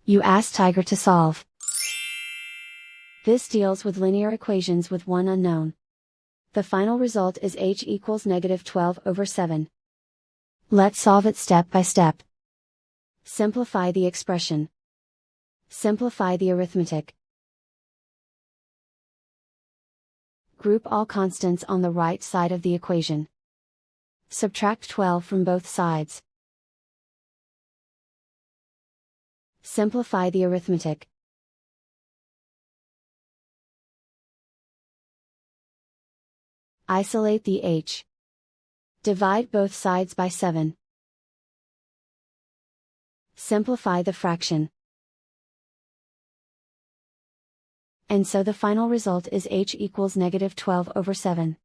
You ask Tiger to solve. This deals with linear equations with one unknown. The final result is h equals -12/7. Let's solve it step by step. Simplify the expression. Simplify the arithmetic. Group all constants on the right side of the equation. Subtract 12 from both sides. Simplify the arithmetic. Isolate the h. Divide both sides by 7. Simplify the fraction. And so the final result is h equals -12/7.